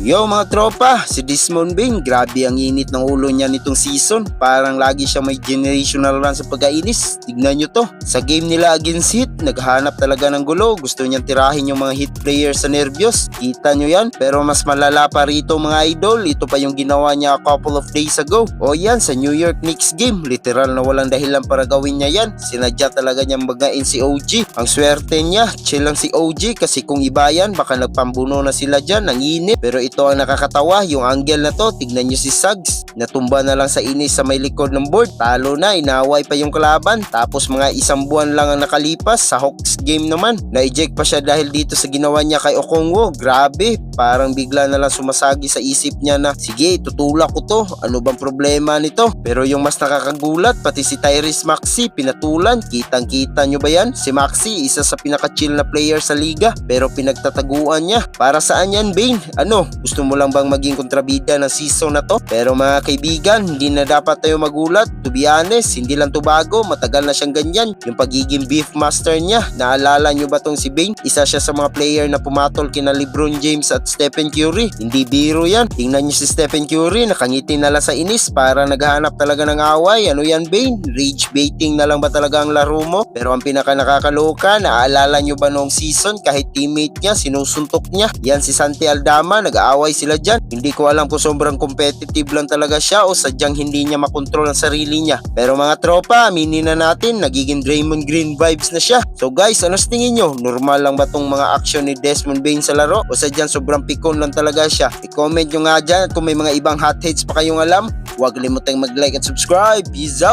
Yo mga tropa, si Desmond Bain, grabe ang init ng ulo niya nitong season. Parang lagi siya may generational run sa pagkainis. Tignan nyo to. Sa game nila against Heat, naghahanap talaga ng gulo. Gusto niyang tirahin yung mga Heat players sa nervyos. Kita nyo yan? Pero mas malala pa rito mga idol. Ito pa yung ginawa niya a couple of days ago. O yan, sa New York Knicks game. Literal na walang dahilan para gawin niya yan. Sinadya talaga niyang bagain si OG. Ang swerte niya, chill lang si OG kasi kung iba yan, baka nagpambuno na sila dyan. Ang init. Pero ito ang nakakatawa, yung angle na to, tignan nyo si Suggs, natumba na lang sa inis sa may likod ng board, talo na, inaway pa yung kalaban, tapos mga isang buwan lang ang nakalipas, sa Hawks game naman, na-eject pa siya dahil dito sa ginawa niya kay Okongwu. Grabe, parang bigla na lang sumasagi sa isip niya na, sige, tutulak ko to, ano bang problema nito? Pero yung mas nakakagulat, pati si Tyrese Maxey, pinatulan, kitang-kita nyo ba yan? Si Maxey, isa sa pinaka-chill na player sa liga, pero pinagtataguan niya. Para saan yan, Bane? Ano, gusto mo lang bang maging kontrabida ng season na to? Pero mga kaibigan, hindi na dapat tayo magulat. To be honest, hindi lang to bago, matagal na siyang ganyan. Yung pagiging beef master niya, naalala nyo ba tong si Bane? Isa siya sa mga player na pumatol kina LeBron James at Stephen Curry. Hindi biro yan. Tingnan nyo si Stephen Curry, nakangiti na lang sa inis, para naghahanap talaga ng away. Ano yan, Bane? Rage baiting na lang ba talaga ang laro mo? Pero ang pinaka nakakaloka, naalala nyo ba noong season, kahit teammate niya, sinusuntok niya? Yan si Santi Aldama, nag-aaway sila dyan. Hindi ko alam kung sobrang competitive lang talaga siya o sadyang hindi niya makontrol ang sarili niya. Pero mga tropa, aminin na natin, nagiging Draymond Green vibes na siya. So guys, ano sa tingin nyo? Normal lang ba tong mga action ni Desmond Bain sa laro? O sadyang sobrang pikon lang talaga siya? I-comment nyo nga dyan at kung may mga ibang hot hits pa kayong alam, huwag limutang mag-like at subscribe. Peace out!